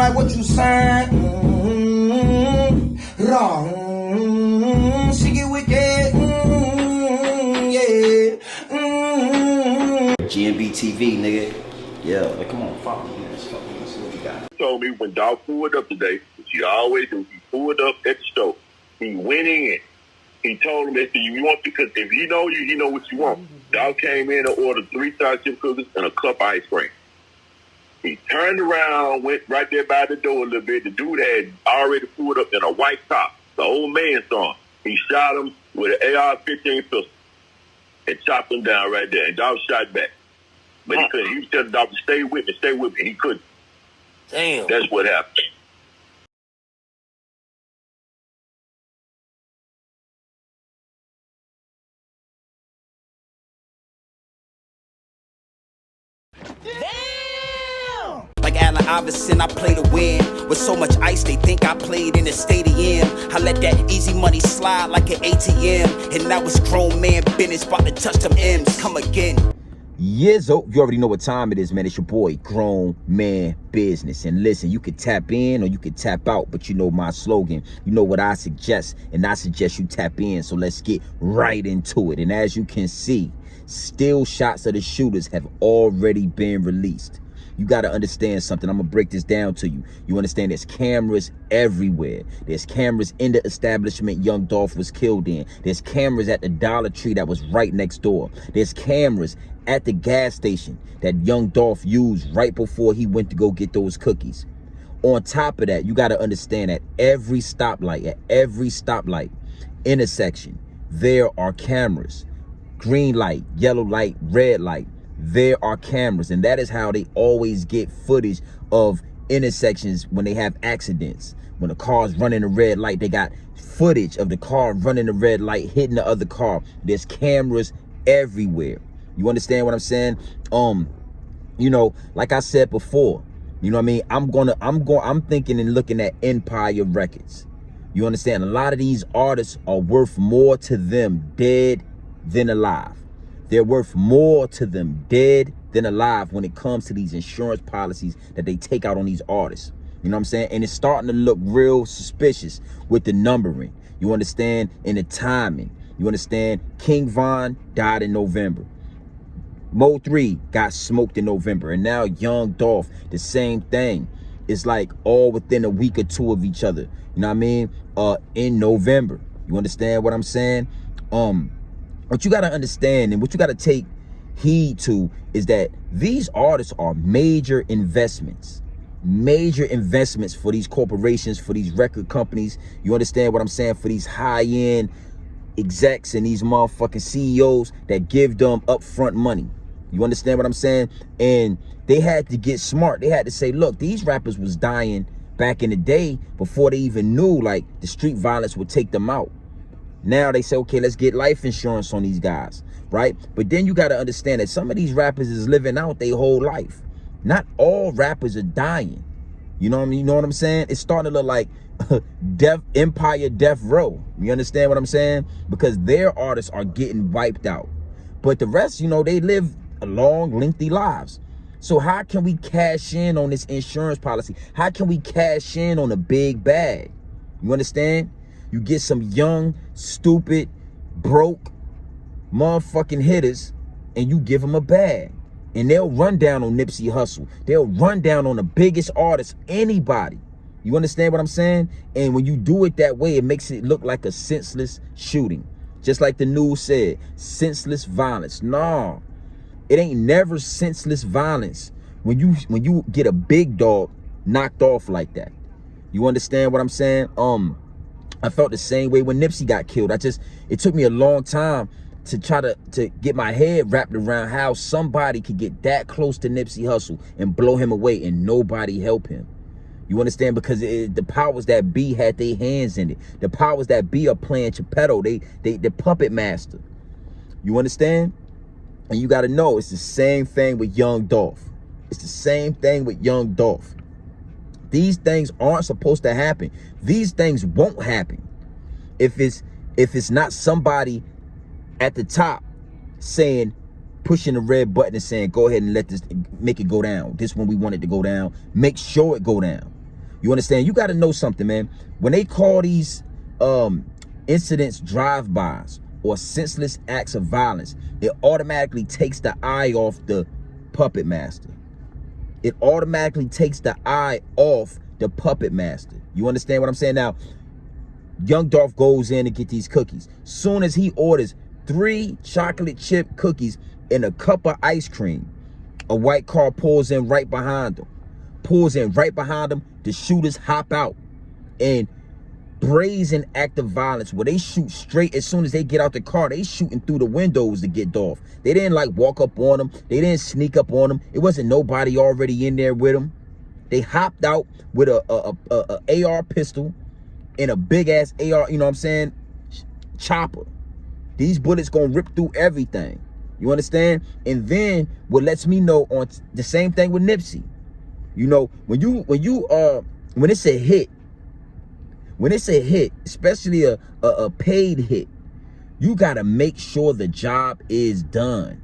like what you saying. Wrong. She get wicked. Yeah. GMB TV, nigga. Yeah, like, come on, follow me. Let's see what we got. He told me when Dolph pulled up today, which he always do, he pulled up at the store. He went in. He told him, that you want, because if he know you, he know what you want. Dolph came in and ordered 3 chip cookies and a cup of ice cream. He turned around, went right there by the door a little bit. The dude had already pulled up in a white top. The old man saw him. He shot him with an AR-15 pistol and chopped him down right there. And Dolph shot back. But he couldn't. He was telling Dolph to stay with me, stay with me. He couldn't. Damn. That's what happened. Like Allen Iverson, I play to win. With so much ice, they think I played in a stadium. I let that easy money slide like an ATM. And now it's grown man business, about to touch them M's. Come again. Yizzo, you already know what time it is, man. It's your boy, Grown Man Business. And listen, you can tap in or you can tap out, but you know my slogan. You know what I suggest, and I suggest you tap in. So let's get right into it. And as you can see, still shots of the shooters have already been released. You got to understand something. I'm going to break this down to you. You understand there's cameras everywhere. There's cameras in the establishment young Dolph was killed in. There's cameras at the Dollar Tree that was right next door. There's cameras at the gas station that young Dolph used right before he went to go get those cookies. On top of that, you got to understand that at every stoplight, intersection, there are cameras. Green light, yellow light, red light. There are cameras, and that is how they always get footage of intersections when they have accidents. When the car's running a red light, they got footage of the car running the red light, hitting the other car. There's cameras everywhere. You understand what I'm saying? You know, like I said before, you know what I mean? I'm thinking and looking at Empire Records. You understand? A lot of these artists are worth more to them dead than alive. They're worth more to them dead than alive when it comes to these insurance policies that they take out on these artists. You know what I'm saying? And it's starting to look real suspicious with the numbering. You understand? And the timing. You understand? King Von died in November. Mo 3 got smoked in November. And now young Dolph, the same thing. It's like all within a week or two of each other. You know what I mean? In November. You understand what I'm saying? What you got to understand and what you got to take heed to is that these artists are major investments for these corporations, for these record companies. You understand what I'm saying? For these high-end execs and these motherfucking CEOs that give them upfront money. You understand what I'm saying? And they had to get smart. They had to say, look, these rappers was dying back in the day before they even knew like the street violence would take them out. Now they say, okay, let's get life insurance on these guys, right? But then you got to understand that some of these rappers is living out their whole life. Not all rappers are dying. You know what I mean? You know what I'm saying? It's starting to look like Empire Death Row. You understand what I'm saying? Because their artists are getting wiped out. But the rest, you know, they live long, lengthy lives. So how can we cash in on this insurance policy? How can we cash in on a big bag? You understand? You get some young, stupid, broke motherfucking hitters and you give them a bag. And they'll run down on Nipsey Hussle. They'll run down on the biggest artist, anybody. You understand what I'm saying? And when you do it that way, it makes it look like a senseless shooting. Just like the news said, senseless violence. No, it ain't never senseless violence when you get a big dog knocked off like that. You understand what I'm saying? I felt the same way when Nipsey got killed. It took me a long time to try to get my head wrapped around how somebody could get that close to Nipsey Hussle and blow him away and nobody help him. You understand? Because the powers that be had their hands in it. The powers that be are playing Geppetto. The puppet master. You understand? And you got to know it's the same thing with young Dolph. It's the same thing with young Dolph. These things aren't supposed to happen. These things won't happen if it's not somebody at the top saying, pushing the red button and saying, go ahead and let this, make it go down. This one we want it to go down. Make sure it go down. You understand? You got to know something, man. When they call these incidents drive-bys or senseless acts of violence, it automatically takes the eye off the puppet master. It automatically takes the eye off the puppet master. You understand what I'm saying? Now, young Dolph goes in to get these cookies. Soon as he orders 3 chocolate chip cookies and a cup of ice cream, a white car pulls in right behind him. The shooters hop out, and brazen act of violence where they shoot straight as soon as they get out the car. They shooting through the windows to get Dolph. They didn't like walk up on him. They didn't sneak up on him. It wasn't nobody already in there with him. They hopped out with a AR pistol and a big ass AR, you know what I'm saying, chopper. These bullets gonna rip through everything. You understand? And then what lets me know on the same thing with Nipsey. You know, when it's a hit, especially a paid hit, you gotta make sure the job is done.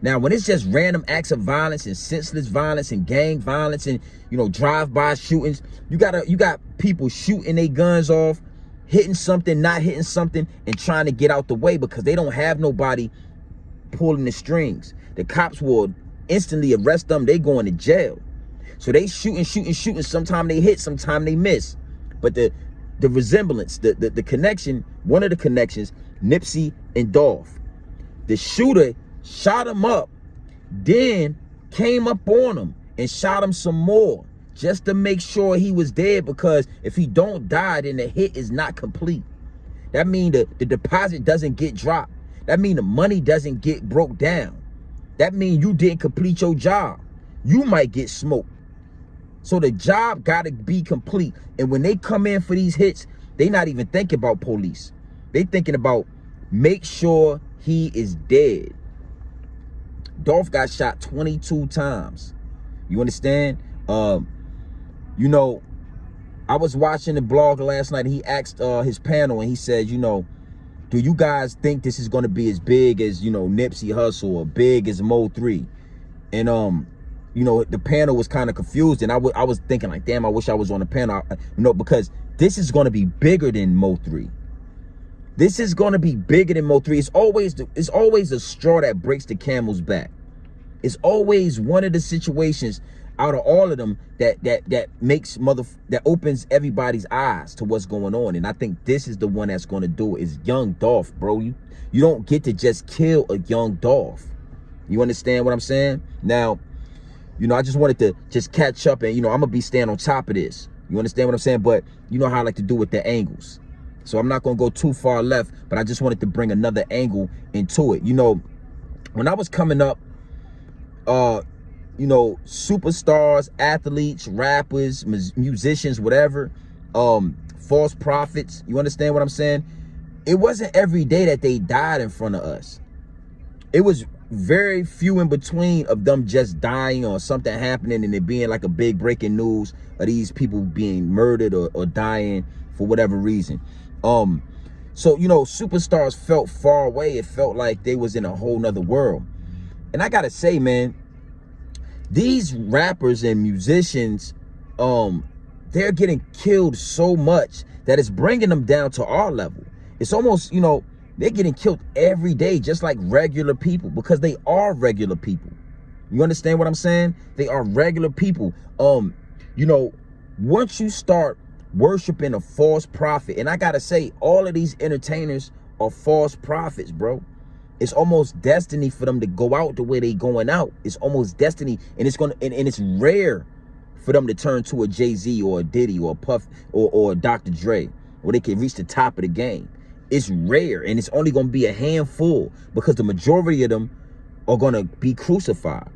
Now, when it's just random acts of violence and senseless violence and gang violence and, you know, drive-by shootings, you got people shooting their guns off, hitting something, not hitting something, and trying to get out the way because they don't have nobody pulling the strings. The cops will instantly arrest them. They going to jail. So they shooting. Sometimes they hit, sometimes they miss. But the resemblance, the connection, one of the connections, Nipsey and Dolph. The shooter shot him up, then came up on him and shot him some more just to make sure he was dead, because if he don't die, then the hit is not complete. That means the deposit doesn't get dropped. That means the money doesn't get broke down. That means you didn't complete your job. You might get smoked. So the job got to be complete. And when they come in for these hits, they not even thinking about police. They thinking about make sure he is dead. Dolph got shot 22 times. You understand? You know, I was watching the blog last night. He asked his panel, and he said, you know, do you guys think this is going to be as big as, you know, Nipsey Hussle or big as Mo 3? And you know, the panel was kind of confused, and I was thinking like, damn, I wish I was on the panel, you know, because this is going to be bigger than Mo 3. This is going to be bigger than Mo 3. It's always a straw that breaks the camel's back. It's always one of the situations out of all of them that makes that opens everybody's eyes to what's going on. And I think this is the one that's going to do it. Is young Dolph, bro. You don't get to just kill a young Dolph. You understand what I'm saying? Now, you know, I just wanted to just catch up, and, you know, I'm going to be staying on top of this. You understand what I'm saying? But you know how I like to do with the angles. So I'm not going to go too far left, but I just wanted to bring another angle into it. You know, when I was coming up, you know, superstars, athletes, rappers, musicians, whatever, false prophets, you understand what I'm saying? It wasn't every day that they died in front of us. It was very few in between of them just dying or something happening and it being like a big breaking news of these people being murdered or dying for whatever reason. So, you know, superstars felt far away. It felt like they was in a whole nother world. And I gotta say, man, these rappers and musicians, they're getting killed so much that it's bringing them down to our level. It's almost, you know, they're getting killed every day, just like regular people, because they are regular people. You understand what I'm saying? They are regular people. You know, once you start worshiping a false prophet, and I gotta say, all of these entertainers are false prophets, bro. It's almost destiny for them to go out the way they going out. It's almost destiny, and it's rare for them to turn to a Jay-Z or a Diddy or a Puff or a Dr. Dre, where they can reach the top of the game. It's rare, and it's only going to be a handful, because the majority of them are going to be crucified.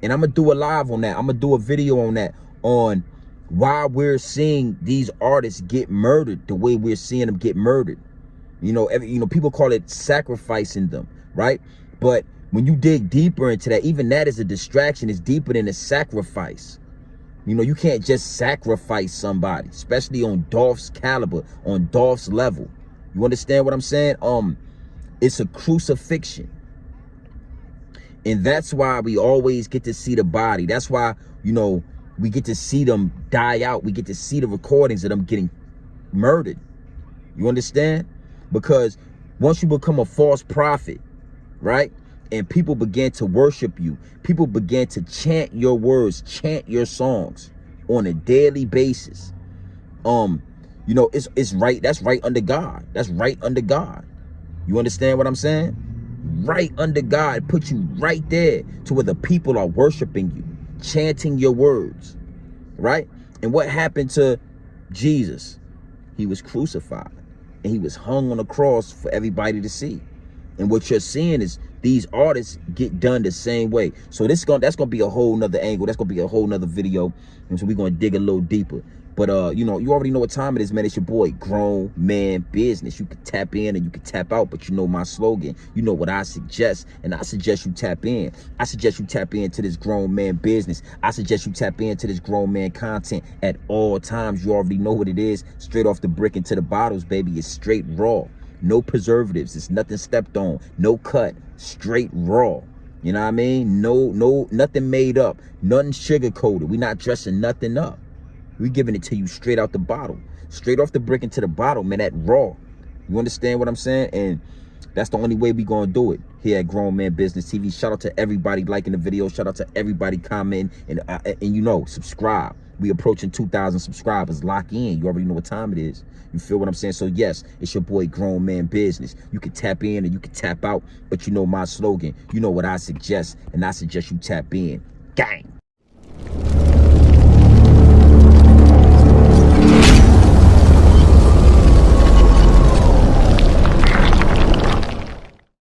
And I'm going to do a live on that. I'm going to do a video on that, on why we're seeing these artists get murdered the way we're seeing them get murdered. You know, people call it sacrificing them, right? But when you dig deeper into that, even that is a distraction. It's deeper than a sacrifice. You know, you can't just sacrifice somebody, especially on Dolph's caliber, on Dolph's level. You understand what I'm saying? It's a crucifixion. And that's why we always get to see the body. That's why, you know, We get to see them die out. We get to see the recordings of them getting murdered. You understand? Because once you become a false prophet, right? And people began to worship you. People began to chant your words, chant your songs on a daily basis. You know, it's right. That's right under God. That's right under God. You understand what I'm saying? Right under God, put you right there to where the people are worshiping you, chanting your words, right? And what happened to Jesus? He was crucified and he was hung on a cross for everybody to see. And what you're seeing is these artists get done the same way. So that's gonna be a whole nother angle. That's gonna be a whole nother video. And so we're gonna dig a little deeper. But you know, you already know what time it is, man. It's your boy, Grown Man Business. You can tap in and you can tap out, but you know my slogan. You know what I suggest, and I suggest you tap in. I suggest you tap into this grown man business. I suggest you tap into this grown man content at all times. You already know what it is. Straight off the brick into the bottles, baby. It's straight raw. No preservatives. It's nothing stepped on. No cut. Straight raw. You know what I mean? Nothing made up. Nothing sugar coated. We're not dressing nothing up. We giving it to you straight out the bottle, straight off the brick into the bottle, man. That raw. You understand what I'm saying? And that's the only way we gonna do it here at Grown Man Business TV. Shout out to everybody liking the video. Shout out to everybody commenting and you know, subscribe. We approaching 2,000 subscribers. Lock in. You already know what time it is. You feel what I'm saying? So yes, it's your boy, Grown Man Business. You can tap in and you can tap out, but you know my slogan. You know what I suggest, and I suggest you tap in. Gang.